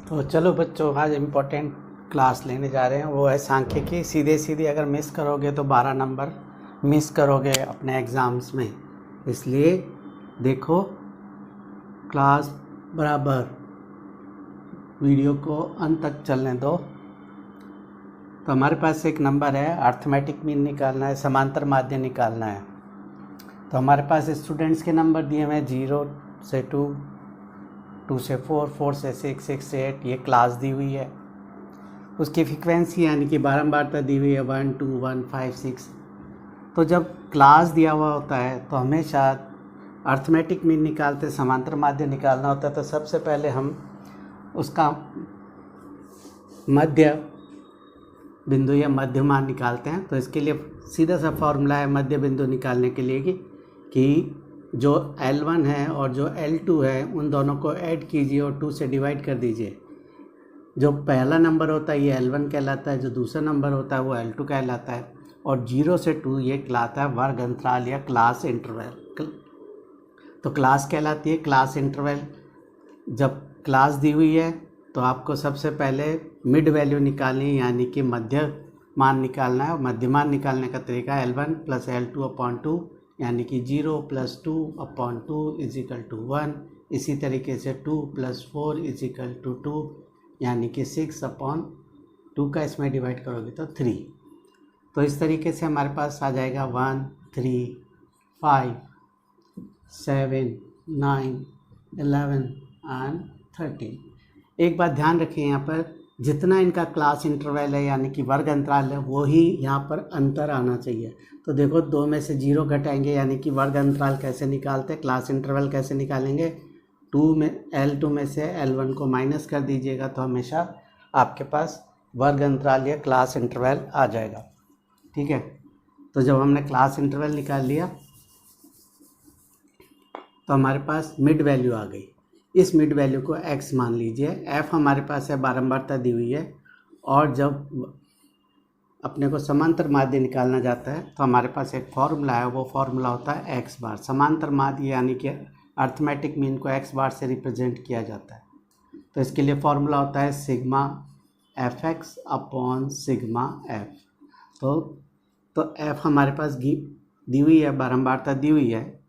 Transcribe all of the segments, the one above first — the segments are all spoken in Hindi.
तो चलो बच्चों, आज इम्पोर्टेंट क्लास लेने जा रहे हैं। वो है सांख्यिकी। सीधे सीधे अगर मिस करोगे तो 12 नंबर मिस करोगे अपने एग्ज़ाम्स में। इसलिए देखो क्लास बराबर, वीडियो को अंत तक चलने दो। तो हमारे पास एक नंबर है, अर्थमेटिक मीन निकालना है, समांतर माध्य निकालना है। तो हमारे पास स्टूडेंट्स के नंबर दिए हुए हैं 0 से 2, 2 से 4, 4 से 6, 6 से 8। ये क्लास दी हुई है। उसकी फ्रीक्वेंसी यानी कि बारंबारता दी हुई है 1, 2, 1, 5, 6। तो जब क्लास दिया हुआ होता है तो हमेशा अर्थमेटिक मीन निकालते, समांतर माध्य निकालना होता है। तो सबसे पहले हम उसका मध्य बिंदु या मध्य मान निकालते हैं। तो इसके लिए सीधा सा फॉर्मूला है मध्य बिंदु निकालने के लिए कि जो L1 है और जो L2 है उन दोनों को ऐड कीजिए और 2 से डिवाइड कर दीजिए। जो पहला नंबर होता है ये L1 कहलाता है, जो दूसरा नंबर होता है वो L2 कहलाता है। और 0 से 2 ये कहलाता है वर्ग अंतराल या क्लास इंटरवल। तो क्लास कहलाती है क्लास इंटरवल। जब क्लास दी हुई है तो आपको सबसे पहले मिड वैल्यू निकालनी है, यानी कि मध्य मान निकालना है। और मध्य मान निकालने का तरीका L1 + L2/2, यानी कि 0 + 2/2 = 1। इसी तरीके से 2 + 4 = 2, यानी कि 6/2 का इसमें डिवाइड करोगे तो 3। तो इस तरीके से हमारे पास आ जाएगा 1, 3, 5, 7, 9, 11 एंड 13। एक बात ध्यान रखें, यहाँ पर जितना इनका क्लास इंटरवल है यानी कि वर्ग अंतराल है वो ही यहाँ पर अंतर आना चाहिए। तो देखो 2 में से 0 घटाएंगे, यानी कि वर्ग अंतराल कैसे निकालते हैं, क्लास इंटरवल कैसे निकालेंगे। L2 में से L1 को माइनस कर दीजिएगा तो हमेशा आपके पास वर्ग अंतराल या क्लास इंटरवल आ जाएगा। ठीक है। तो जब हमने क्लास इंटरवल निकाल लिया तो हमारे पास मिड वैल्यू आ गई। इस मिड वैल्यू को x मान लीजिए। f हमारे पास है, बारंबारता दी हुई है। और जब अपने को समांतर माध्य निकालना जाता है तो हमारे पास एक फॉर्मूला है, वो फॉर्मूला होता है x बार। समांतर माध्य यानी कि अर्थमेटिक मीन को x बार से रिप्रेजेंट किया जाता है। तो इसके लिए फॉर्मूला होता है सिग्मा fx/सिग्मा f। तो f हमारे पास दी हुई है, बारंबारता दी हुई है।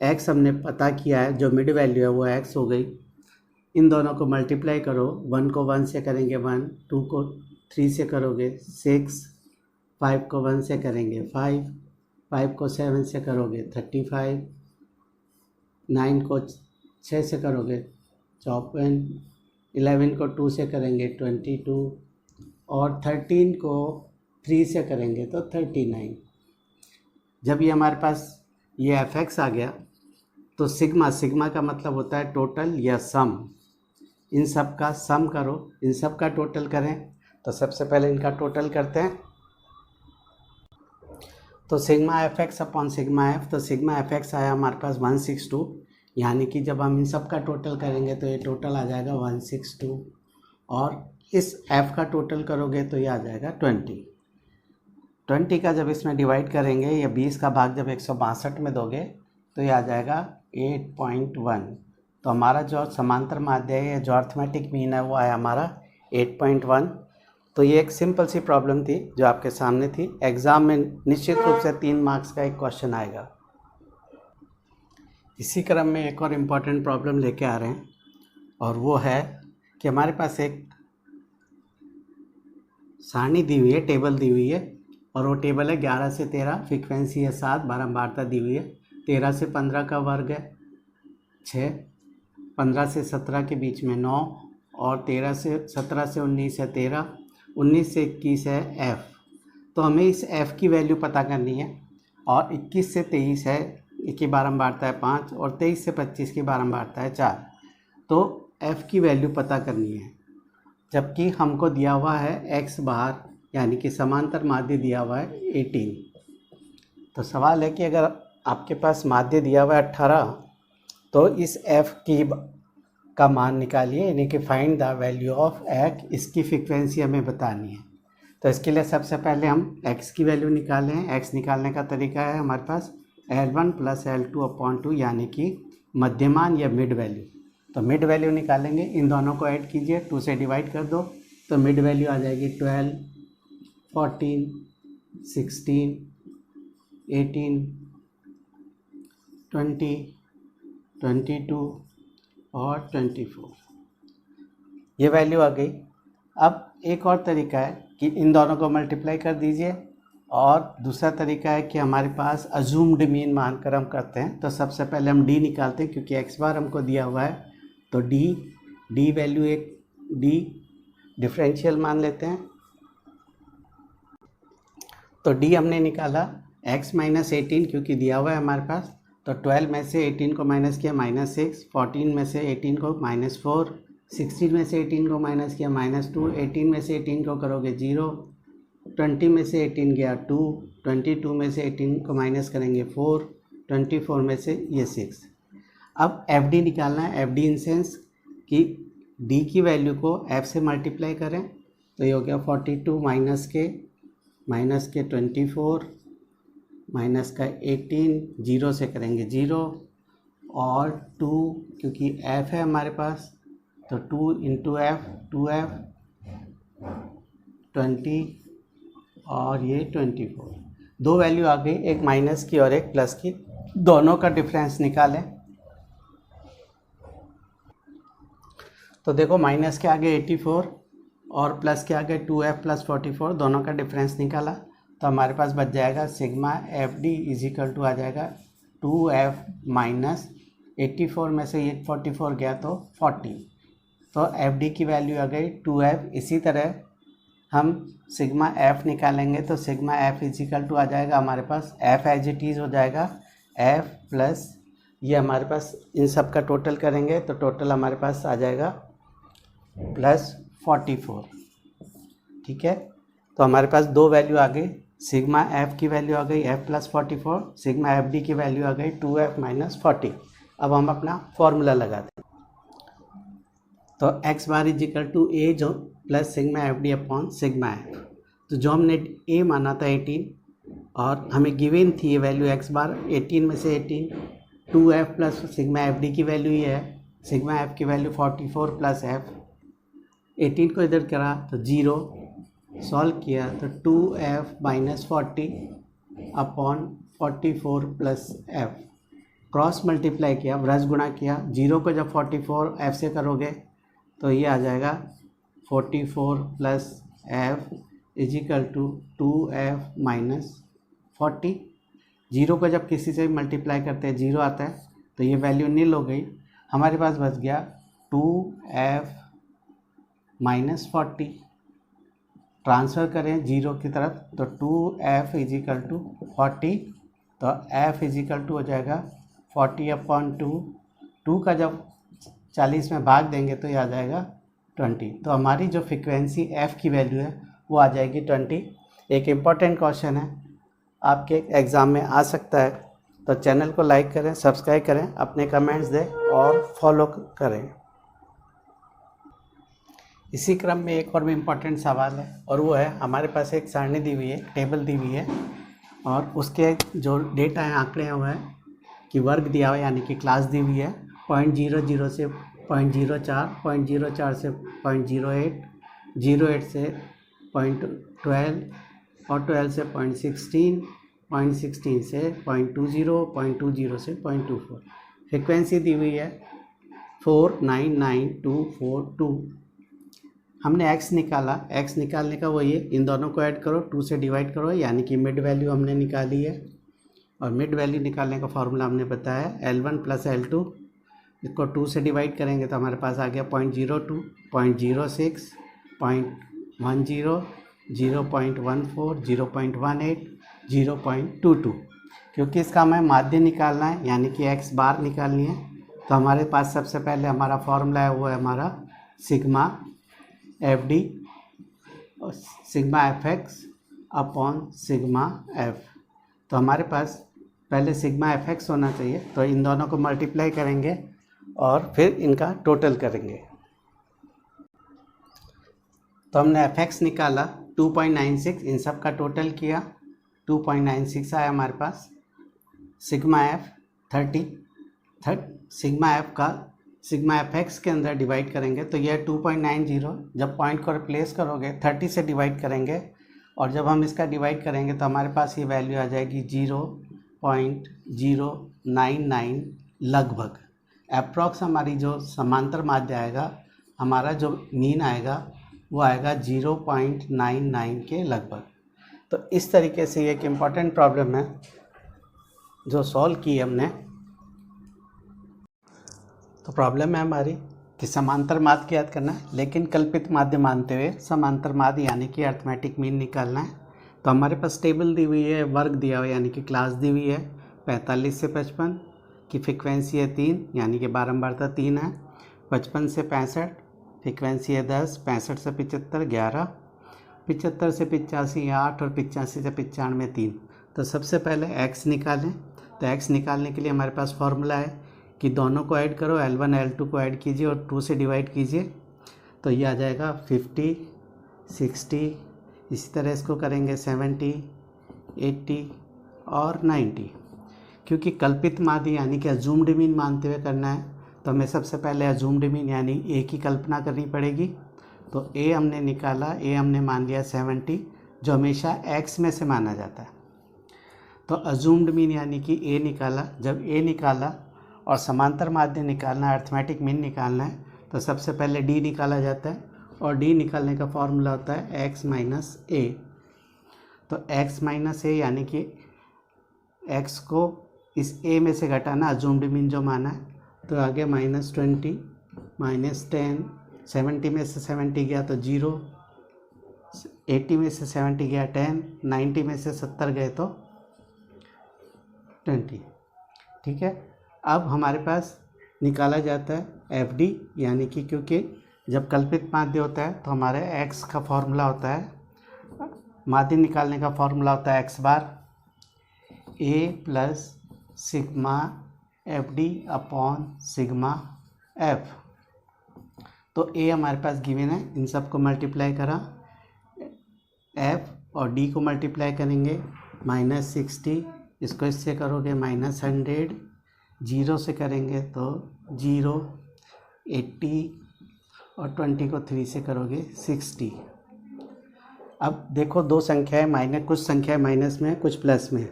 x हमने पता किया है, जो मिड वैल्यू है वो x हो गई। इन दोनों को मल्टीप्लाई करो, 1 को 1 से करेंगे 1, 2 को 3 से करोगे 6, 5 को 1 से करेंगे 5, 5 को 7 से करोगे 35, 9 को 6 से करोगे 54, 11 को 2 से करेंगे 22 और 13 को 3 से करेंगे तो 39। जब ये हमारे पास ये fx आ गया तो सिग्मा का मतलब होता है टोटल या सम। इन सब का सम करो, इन सब का टोटल करें। तो सबसे पहले इनका टोटल करते हैं। तो सिग्मा fx/सिग्मा f, तो सिग्मा fx आया हमारे पास 162, यानी कि जब हम इन सब का टोटल करेंगे तो ये टोटल आ जाएगा 162। और इस f का टोटल करोगे तो ये आ जाएगा 20 का जब इसमें डिवाइड करेंगे या 20 का भाग जब 162 में दोगे तो ये आ जाएगा 8.1। तो हमारा जो समांतर माध्य है, जो अर्थमेटिक मीन है, वो आया हमारा 8.1। तो ये एक सिंपल सी प्रॉब्लम थी जो आपके सामने थी। एग्ज़ाम में निश्चित रूप से 3 मार्क्स का एक क्वेश्चन आएगा। इसी क्रम में एक और इम्पॉर्टेंट प्रॉब्लम लेके आ रहे हैं, और वो है कि हमारे पास एक सारणी दी हुई है, टेबल दी हुई है। और वो टेबल है 11 से 13, फ्रीक्वेंसी है 7, बारंबारता दी हुई है। 13 से 15 का वर्ग है 6, 15 से 17 के बीच में 9, और 17 से 19 है 13, 19 से 21 है f। तो हमें इस f की वैल्यू पता करनी है। और 21 से 23 है, इसकी बारंबारता है 5, और 23 से 25 की बारंबारता है 4। तो f की वैल्यू पता करनी है, जबकि हमको दिया हुआ है x बार, यानी कि समांतर माध्य दिया हुआ है 18। तो सवाल है कि अगर आपके पास माध्य दिया हुआ है 18, तो इस f का मान निकालिए, यानी कि find the value of x। इसकी फ्रीक्वेंसी हमें बतानी है। तो इसके लिए सबसे पहले हम x की वैल्यू निकालें। x निकालने का तरीका है हमारे पास L1 + L2/2, यानी कि मध्यमान या मिड वैल्यू। तो मिड वैल्यू निकालेंगे, इन दोनों को ऐड कीजिए, 2 से डिवाइड कर दो तो मिड वैल्यू आ जाएगी 12, 14, 16, 18, 20, 22 और 24, ये वैल्यू आ गई। अब एक और तरीका है कि इन दोनों को मल्टीप्लाई कर दीजिए, और दूसरा तरीका है कि हमारे पास अजूम्ड मीन मानकर हम करते हैं। तो सबसे पहले हम डी निकालते हैं, क्योंकि एक्स बार हमको दिया हुआ है, तो डी वैल्यू एक डी डिफरेंशियल मान लेते हैं। तो डी हमने निकाला x माइनस 18, क्योंकि दिया हुआ है हमारे पास, तो 12 में से 18 को माइनस किया -6, 14 में से 18 को -4, 16 में से 18 को माइनस किया -2, 18 में से 18 को करोगे 0, 20 में से 18 गया 2, 22 में से 18 को माइनस करेंगे 4, 24 में से ये 6। अब एफ डी निकालना है। एफ डी इन सेंस कि डी की वैल्यू को एफ से मल्टीप्लाई करें, तो ये हो गया 42 माइनस के 24 माइनस का 18, 0 से करेंगे 0 और 2, क्योंकि एफ है हमारे पास, तो 2 इंटू एफ, 2f 20 और ये 24। दो वैल्यू आ गई, एक माइनस की और एक प्लस की, दोनों का डिफरेंस निकालें। तो देखो माइनस के आगे 84 और प्लस के आगे 2f प्लस 44, दोनों का डिफरेंस निकाला, तो हमारे पास बच जाएगा sigma F D is equal to आ जाएगा 2f माइनस 84 में से ये 44 गया तो 40, तो एफ डी की वैल्यू आ गई 2f। इसी तरह हम सिग्मा एफ निकालेंगे, तो sigma F is equal to आ जाएगा हमारे पास एफ एज इट इज़ हो जाएगा एफ प्लस ये हमारे पास इन सब का टोटल करेंगे, तो टोटल हमारे पास आ जाएगा प्लस 44। ठीक है, तो हमारे पास दो वैल्यू आ गई, सिग्मा एफ की वैल्यू आ गई F plus 44, sigma F D की वैल्यू आ गई 2f माइनस 40। अब हम अपना फॉर्मूला लगाते हैं, तो X bar is equal to A जो plus sigma F D upon sigma F. तो जो हमने ए माना था 18 और हमें गिवन थी ये वैल्यू एक्स बार, 18 में से 18 2f plus sigma F D की वैल्यू ये है, सिग्मा एफ की वैल्यू 44 प्लस एफ, 18 को इधर करा तो 0, सॉल्व किया तो 2f minus 40 upon 44 plus F, cross multiply किया, ब्रश गुणा किया, 0 को जब 44 एफ से करोगे तो ये आ जाएगा 44 plus F is equal to 2f minus 40। 0 को जब किसी से मल्टीप्लाई करते हैं 0 आता है, तो ये वैल्यू नील हो गई, हमारे पास बच गया 2f माइनस 40। ट्रांसफ़र करें 0 की तरफ, तो 2f इज इक्वल टू 40, तो f इज इक्वल टू हो जाएगा 40 अपॉन 2 का जब 40 में भाग देंगे तो ये आ जाएगा 20। तो हमारी जो फ्रीक्वेंसी f की वैल्यू है वो आ जाएगी 20। एक इम्पॉर्टेंट क्वेश्चन है, आपके एग्ज़ाम में आ सकता है, तो चैनल को लाइक करें, सब्सक्राइब करें, अपने कमेंट्स दें और फॉलो करें। इसी क्रम में एक और भी इम्पॉर्टेंट सवाल है, और वो है हमारे पास एक सारणी दी हुई है, टेबल दी हुई है, और उसके जो डेटा है, आंकड़े हुए हैं कि वर्ग दिया हुआ है, यानी कि क्लास दी हुई है 0.00 से 0.04, 0.04 से 0.08, 0.08 से 0.12 और 12 से 0.16, 0.16 से 0.20, 0.20 से 0.24। फ्रिक्वेंसी दी हुई है 499242। हमने x निकाला, x निकालने का वही है, इन दोनों को ऐड करो, 2 से डिवाइड करो, यानी कि मिड वैल्यू हमने निकाली है। और मिड वैल्यू निकालने का फॉर्मूला हमने बताया L1 प्लस L2, इसको 2 से डिवाइड करेंगे तो हमारे पास आ गया 0.02, 0.06, 0.10, 0.14, 0.18, 0.22। क्योंकि इसका हमें माध्य निकालना है, यानी कि x बार निकालनी है, तो हमारे पास सबसे पहले हमारा फॉर्मूला है, वो है हमारा sigma F D sigma F x upon sigma F. तो हमारे पास पहले सिग्मा एफ एक्स होना चाहिए, तो इन दोनों को मल्टीप्लाई करेंगे और फिर इनका टोटल करेंगे। तो हमने एफ एक्स निकाला 2.96, इन सब का टोटल किया 2.96 आया हमारे पास। सिग्मा एफ 30, सिग्मा एफ का सिग्मा एफ एक्स के अंदर डिवाइड करेंगे तो यह 2.90, जब पॉइंट को रिप्लेस करोगे 30 से डिवाइड करेंगे और जब हम इसका डिवाइड करेंगे तो हमारे पास ये वैल्यू आ जाएगी 0.099 लगभग। अप्रॉक्स हमारी जो समांतर माध्य आएगा, हमारा जो मीन आएगा वो आएगा 0.99 के लगभग। तो इस तरीके से ये एक इम्पॉर्टेंट प्रॉब्लम है जो सॉल्व की हमने। तो प्रॉब्लम है हमारी कि समांतर माध्य याद करना है, लेकिन कल्पित माध्य मानते हुए समांतर माध्य यानी कि अरिथमेटिक मीन निकालना है। तो हमारे पास टेबल दी हुई है, वर्ग दिया हुआ है यानी कि क्लास दी हुई है। 45 से 55 की फ्रिक्वेंसी है 3 यानी कि बारंबारता 3 है। 55 से 65 फ्रिक्वेंसी है 10, 65 से 75 11, 75 से 85 8 और 85 से 95 3। तो सबसे पहले x निकालें। तो x निकालने के लिए हमारे पास फॉर्मूला है कि दोनों को ऐड करो, L1 L2 को ऐड कीजिए और 2 से डिवाइड कीजिए। तो ये आ जाएगा 50 60, इसी तरह इसको करेंगे 70 80 और 90। क्योंकि कल्पित माध्य यानी कि अज्यूम्ड मीन मानते हुए करना है तो हमें सबसे पहले अज्यूम्ड मीन यानी a की कल्पना करनी पड़ेगी। तो a हमने निकाला, a हमने मान लिया 70 जो हमेशा x में से माना जाता है। तो अज्यूम्ड मीन यानी कि a निकाला। जब a निकाला और समांतर माध्य निकालना है, अरिथमेटिक मीन निकालना है, तो सबसे पहले d निकाला जाता है और d निकालने का फॉर्मूला होता है x माइनस a। तो x माइनस a यानी कि x को इस a में से घटाना, अज्यूम्ड मीन जो माना है। तो आगे -20 -10, 70 में से 70 गया तो 0, 80 में से 70 गया 10, 90 में से 70 गए तो 20। ठीक है, अब हमारे पास निकाला जाता है एफ डी, यानी कि क्योंकि जब कल्पित माध्य होता है तो हमारे x का फॉर्मूला होता है, माध्य निकालने का फॉर्मूला होता है x bar a plus sigma F D upon sigma F. तो a हमारे पास गिवन है, इन सब को मल्टीप्लाई करा, f और d को मल्टीप्लाई करेंगे -60, इसको इससे करोगे -100, 0 से करेंगे तो 0, 80 और 20 को 3 से करोगे 60। अब देखो दो संख्याएं माइनस, कुछ संख्याएं माइनस में है कुछ प्लस में है,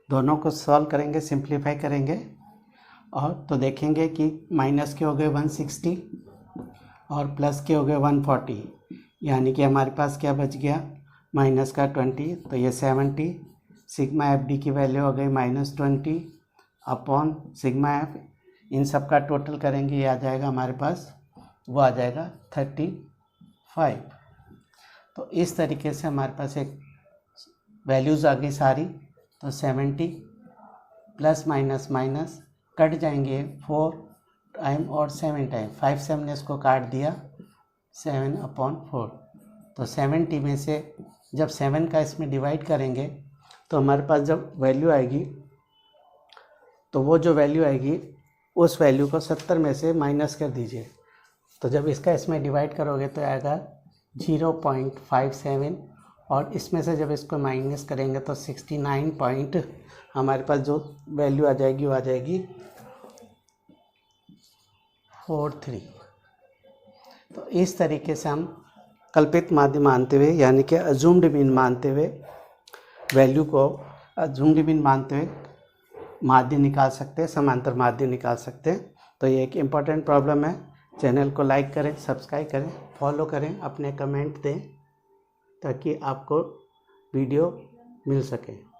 दोनों को सॉल्व करेंगे, सिंप्लीफाई करेंगे और तो देखेंगे कि माइनस के हो गए 160 और प्लस के हो गए 140, यानी कि हमारे पास क्या बच गया माइनस का 20, तो ये 70। सिग्मा एफ डी की वैल्यू हो गई -20 अपॉन सिग्मा एफ, इन सब का टोटल करेंगे, ये आ जाएगा हमारे पास, वो आ जाएगा 35। तो इस तरीके से हमारे पास एक वैल्यूज़ आ गई सारी। तो 70 प्लस माइनस माइनस कट जाएंगे 4 टाइम और 7 टाइम, 5 7 ने इसको काट दिया 7/4। तो 70 में से जब 7 का इसमें डिवाइड करेंगे तो हमारे पास जब वैल्यू आएगी, तो वो जो वैल्यू आएगी उस वैल्यू को 70 में से माइनस कर दीजिए। तो जब इसका इसमें डिवाइड करोगे तो आएगा 0.57 और इसमें से जब इसको माइनस करेंगे तो 69 हमारे पास जो वैल्यू आ जाएगी वो आ जाएगी 43। तो इस तरीके से हम कल्पित माध्य मानते हुए यानी कि अज्यूम्ड मीन मानते हुए वैल्यू को अज्यूम्ड मीन मानते हुए माध्य निकाल सकते हैं, समांतर माध्य निकाल सकते हैं। तो ये एक इम्पॉर्टेंट प्रॉब्लम है। चैनल को लाइक करें, सब्सक्राइब करें, फॉलो करें, अपने कमेंट दें ताकि आपको वीडियो मिल सके।